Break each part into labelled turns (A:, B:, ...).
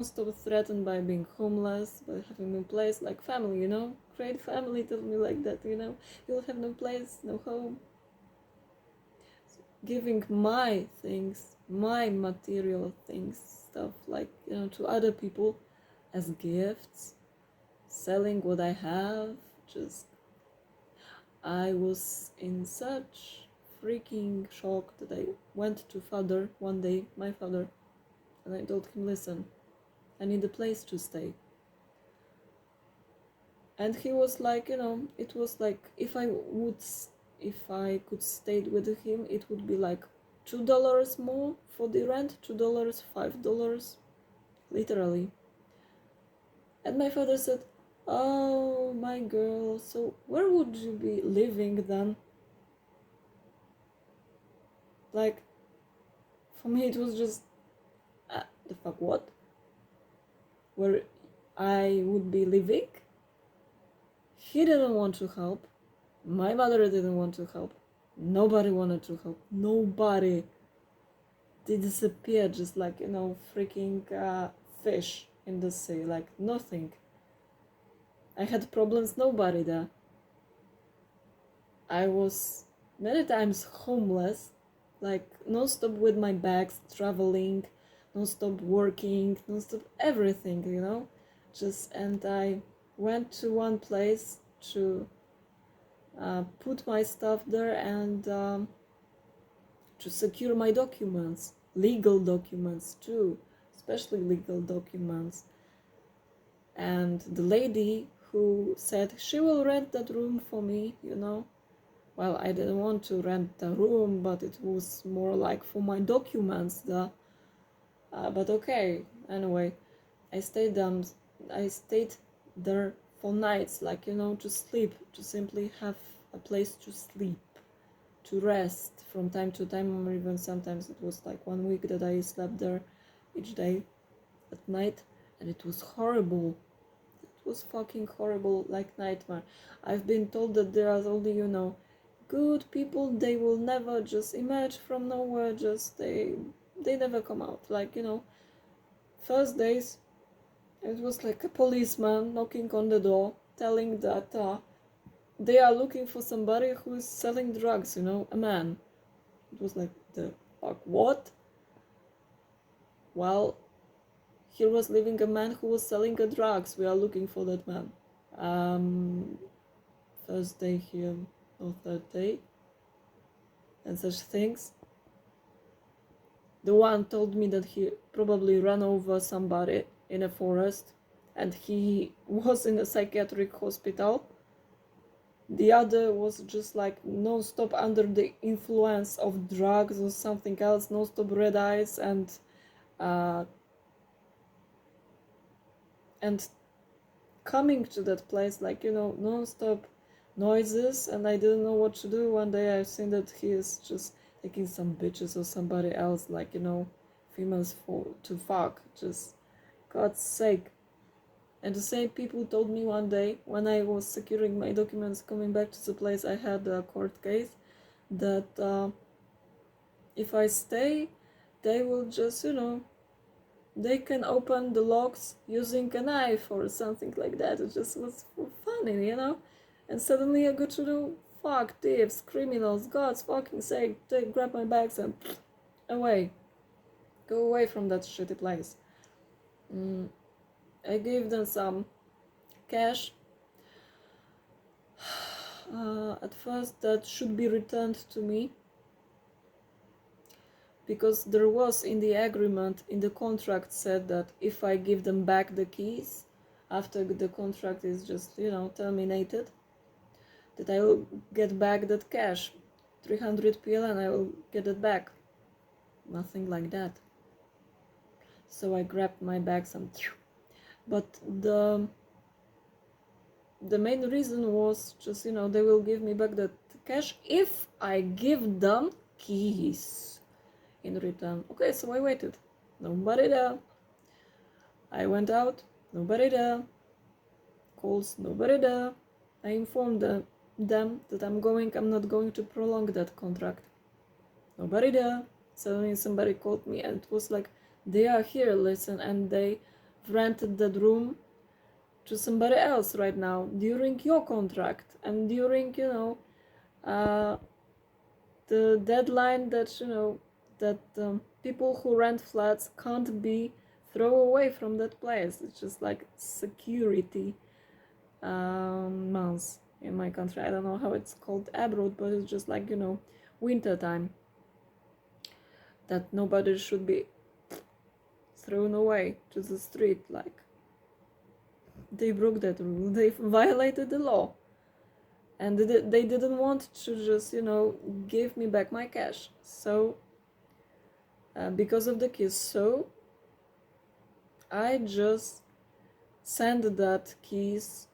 A: stop threatened by being homeless, by having no place, like family, great family told me like that, you'll have no place, no home. Giving my things, my material things, stuff like, to other people as gifts, selling what I have, just, I was in such freaking shock that I went to father one day, my father, and I told him, listen, I need a place to stay. And he was like, it was like, if I could stay with him, it would be like $2 more for the rent, $2, $5, literally. And my father said, oh my girl, so where would you be living then? Like, for me it was just, the fuck, what? Where I would be living? He didn't want to help. My mother didn't want to help. Nobody wanted to help. Nobody. They disappeared just like, freaking fish in the sea. Like, nothing. I had problems, nobody there. I was many times homeless. Like, non-stop with my bags, traveling, non-stop working, non-stop everything, Just, and I went to one place to put my stuff there and to secure my documents, legal documents too, especially legal documents. And the lady who said she will rent that room for me, well, I didn't want to rent the room, but it was more like for my documents, but okay, anyway, I stayed there for nights, like, to sleep, to simply have a place to sleep, to rest from time to time, or even sometimes it was like 1 week that I slept there each day at night, and it was horrible. It was fucking horrible, like nightmare. I've been told that there are only, good people, they will never just emerge from nowhere, just they never come out. Like, first days, it was like a policeman knocking on the door, telling that they are looking for somebody who is selling drugs, a man. It was like, the fuck, what? Well, here was living a man who was selling drugs. We are looking for that man. First day here, or third day, and such things. The one told me that he probably ran over somebody in a forest and he was in a psychiatric hospital. The other was just like non-stop under the influence of drugs or something else, non-stop red eyes and coming to that place, like, non-stop noises, and I didn't know what to do. One day I've seen that he is just taking some bitches or somebody else, like, females to fuck, just God's sake. And the same people told me one day when I was securing my documents coming back to the place I had a court case, that if I stay, they will just, they can open the locks using a knife or something like that. It just was funny, And suddenly I got to know, fuck, thieves, criminals, God's fucking sake, they grab my bags and away. Go away from that shitty place. I gave them some cash. At first that should be returned to me, because there was in the agreement, in the contract, said that if I give them back the keys after the contract is just, terminated, that I will get back that cash, 300 PL, and I will get it back. Nothing like that. So I grabbed my bags and, but the main reason was just, they will give me back that cash if I give them keys in return. Okay, so I waited. Nobody there. I went out. Nobody there. Calls. Nobody there. I informed them that I'm not going to prolong that contract. Nobody there. Suddenly somebody called me and it was like, they are here, listen, and they rented that room to somebody else right now during your contract and during, the deadline that, that people who rent flats can't be thrown away from that place. It's just like security months in my country. I don't know how it's called abroad, but it's just like, winter time, that nobody should be thrown away to the street. Like, they broke that rule, they violated the law, and they didn't want to just, give me back my cash. So because of the keys, so I just sent that keys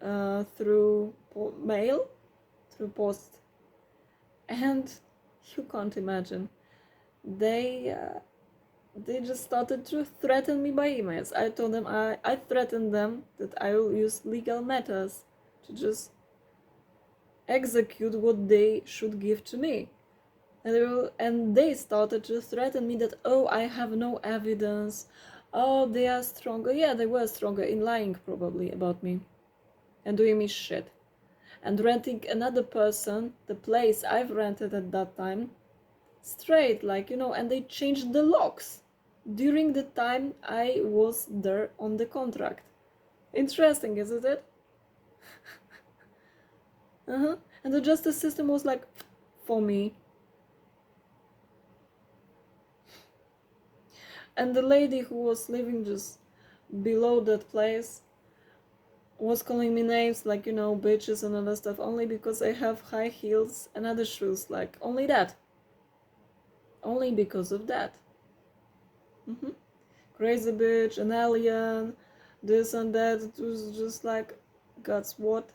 A: through mail, through post, and you can't imagine, they just started to threaten me by emails. I told them, I threatened them that I will use legal methods to just execute what they should give to me. And they started to threaten me that, oh, I have no evidence. Oh, they are stronger. Yeah, they were stronger in lying probably about me and doing me shit. And renting another person the place I've rented at that time straight, like, and they changed the locks during the time I was there on the contract. Interesting, isn't it? And the justice system was like, for me. And the lady who was living just below that place was calling me names like, bitches and other stuff, only because I have high heels and other shoes. Like, only that. Only because of that. Crazy bitch, an alien, this and that. It was just like, God's what?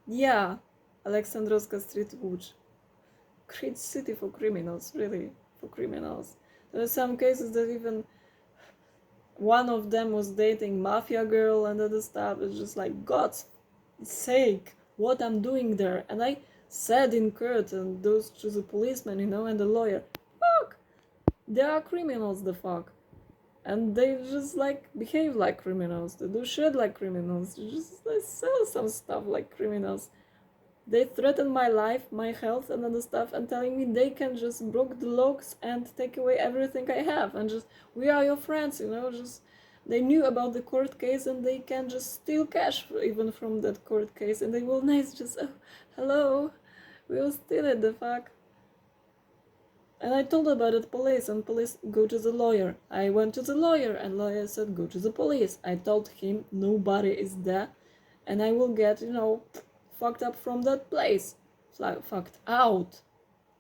A: Yeah, Alexandrovska Street, Łódź. Great city for criminals, really, for criminals. There are some cases that even one of them was dating mafia girl and other stuff. It's just like, God's sake, what I'm doing there. And I said in court, and those to the policeman, and the lawyer, fuck, they are criminals, the fuck. And they just like behave like criminals. They do shit like criminals. They sell some stuff like criminals. They threaten my life, my health, and other stuff, and telling me they can just break the locks and take away everything I have, and just, we are your friends, just, they knew about the court case, and they can just steal cash even from that court case, and they will nice just, oh, hello, we will steal it, the fuck. And I told about it to police, and police, go to the lawyer. I went to the lawyer, and lawyer said, go to the police. I told him nobody is there, and I will get, fucked up from that place. Fucked out,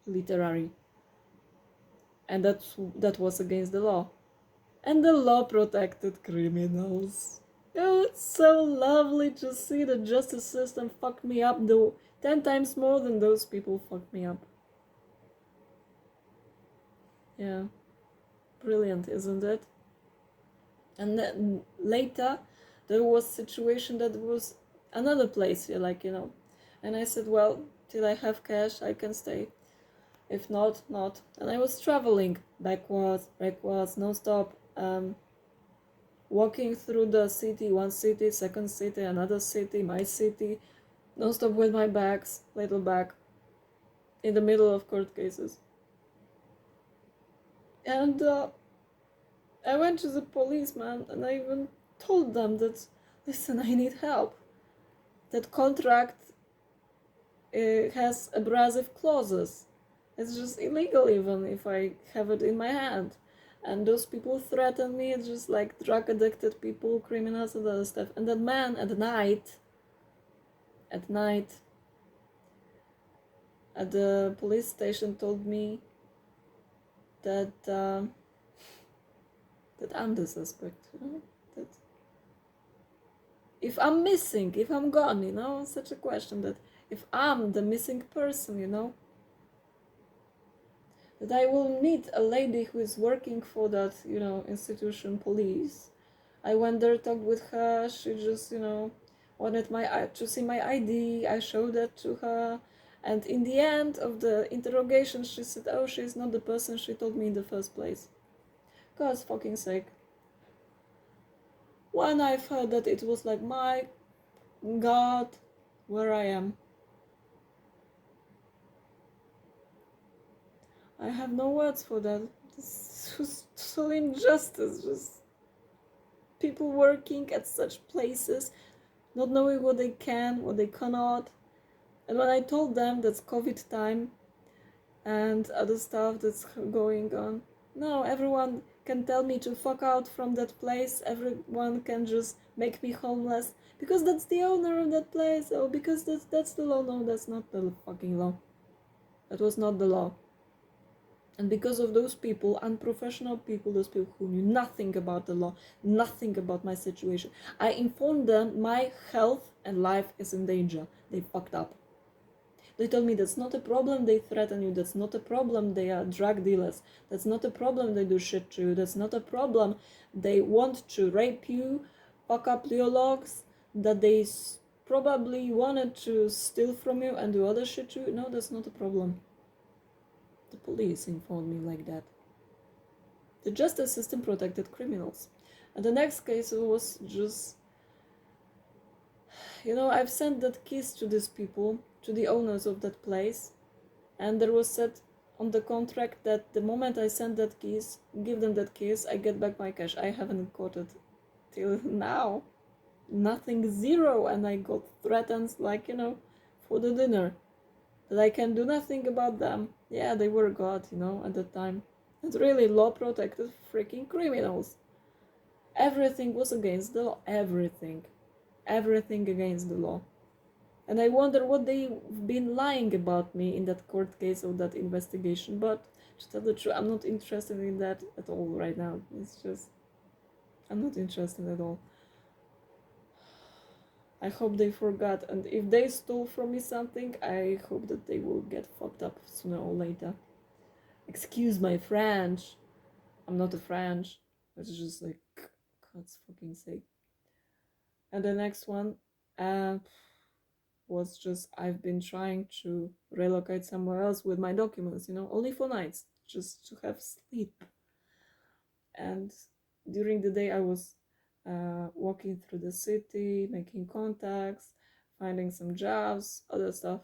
A: literary. And that was against the law. And the law protected criminals. Oh, it's so lovely to see the justice system fucked me up, though 10 times more than those people fucked me up. Yeah. Brilliant, isn't it? And then later, there was a situation that was another place, like, and I said, well, till I have cash, I can stay. If not, not. And I was traveling backwards, non-stop, walking through the city, one city, second city, another city, my city, non-stop with my bags, little bag, in the middle of court cases. And I went to the policeman, and I even told them that, listen, I need help. That contract has abrasive clauses. It's just illegal even if I have it in my hand. And those people threaten me. It's just like drug addicted people, criminals, and other stuff. And that man at night, at the police station told me that that I'm the suspect. That if I'm missing, if I'm gone, such a question, that if I'm the missing person, that I will meet a lady who is working for that, institution, police. I went there, talked with her, she just, wanted to see my ID, I showed that to her, and in the end of the interrogation, she said, oh, she's not the person she told me in the first place. God's fucking sake. When I felt that, it was like, my God, where I am. I have no words for that. This is just total injustice. Just people working at such places, not knowing what they can, what they cannot. And when I told them that's COVID time and other stuff that's going on, no, everyone can tell me to fuck out from that place. Everyone can just make me homeless because that's the owner of that place. Oh, because that's the law. No, that's not the fucking law. That was not the law. And because of those people, unprofessional people, those people who knew nothing about the law, nothing about my situation, I informed them my health and life is in danger. They fucked up. They told me that's not a problem, they threaten you, that's not a problem, they are drug dealers, that's not a problem, they do shit to you, that's not a problem, they want to rape you, fuck up your logs, that they probably wanted to steal from you and do other shit to you. No, that's not a problem. The police informed me like that. The justice system protected criminals. And the next case was just, I've sent that keys to these people, to the owners of that place, and there was said on the contract that the moment I send that keys, give them that keys, I get back my cash. I haven't got it till now. Nothing, zero, and I got threatened, for the dinner. That I can do nothing about them. Yeah, they were God, at the time. And really, law protected freaking criminals. Everything was against the law. Everything. Everything against the law. And I wonder what they've been lying about me in that court case or that investigation. But to tell the truth, I'm not interested in that at all right now. It's just, I'm not interested at all. I hope they forgot. And if they stole from me something, I hope that they will get fucked up sooner or later. Excuse my French. I'm not a French. It's just like, God's fucking sake. And the next one was just, I've been trying to relocate somewhere else with my documents, only for nights, just to have sleep. And during the day, I was walking through the city, making contacts, finding some jobs, other stuff,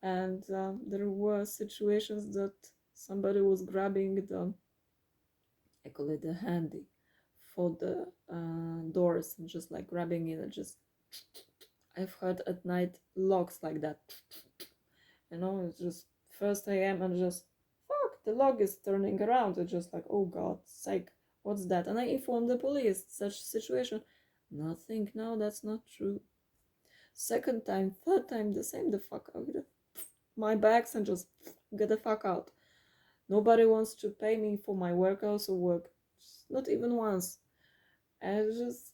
A: And there were situations that somebody was grabbing I call it the handy, for the doors, and just like grabbing it, and just, I've heard at night locks like that, it's just first AM and just, fuck, the log is turning around. It's just like, oh God's sake, what's that? And I informed the police, such situation. Nothing, no, that's not true. Second time, third time, the same, the fuck out. My bags and just get the fuck out. Nobody wants to pay me for my work, also work. Not even once. And just,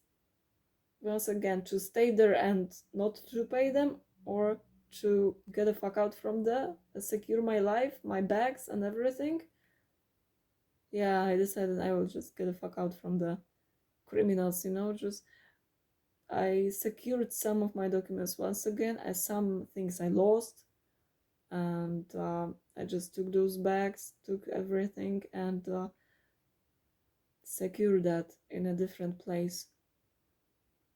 A: once again, to stay there and not to pay them, or to get the fuck out from there, secure my life, my bags and everything. Yeah, I decided I will just get the fuck out from the criminals, just, I secured some of my documents once again, as some things I lost, and I just took those bags, took everything, and secured that in a different place.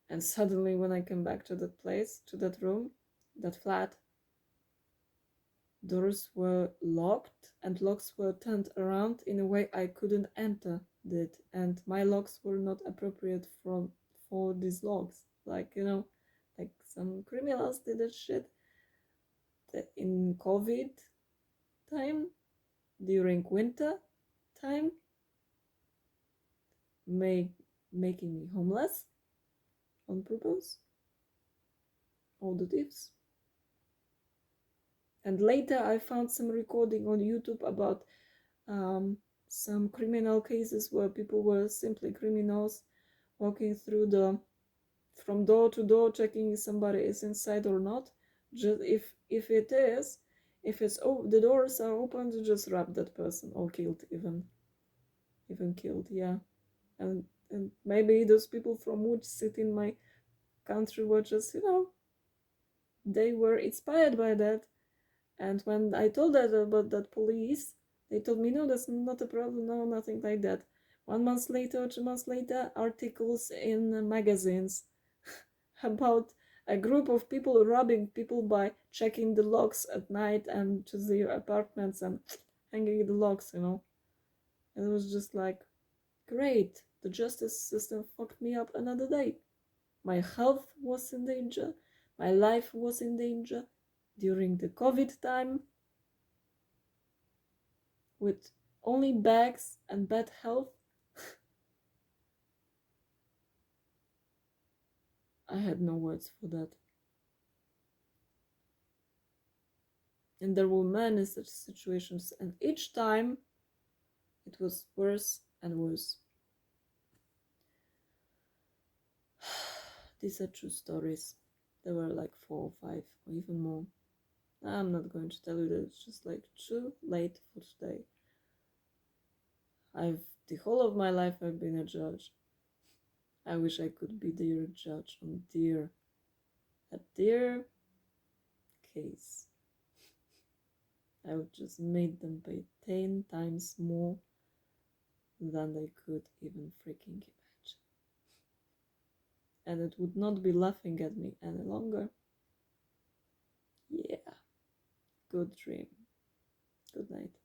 A: And suddenly when I came back to that place, to that room, that flat, doors were locked and locks were turned around in a way I couldn't enter it, and my locks were not appropriate for these locks. Like, like some criminals did that shit in COVID time, during winter time, making me homeless on purpose. All the tips. And later I found some recording on YouTube about some criminal cases where people were simply criminals walking through from door to door, checking if somebody is inside or not. Just if it is, if it's the doors are open, to just rob that person, or killed, even killed. Yeah. And maybe those people from which sit in my country were just, they were inspired by that. And when I told that about that police, They told me, no, that's not a problem, no, nothing like that. 1 month later, 2 months later, articles in magazines about a group of people robbing people by checking the locks at night and to their apartments and hanging the locks. It was just like, great, the justice system fucked me up another day. My health was in danger, my life was in danger during the COVID time with only bags and bad health. I had no words for that. And there were many such situations, and each time it was worse and worse. These are true stories. There were like 4 or 5 or even more. I'm not going to tell you that, it's just like too late for today. The whole of my life I've been a judge. I wish I could be their judge on their case. I would just make them pay 10 times more than they could even freaking imagine. And it would not be laughing at me any longer. Yeah. Good dream. Good night.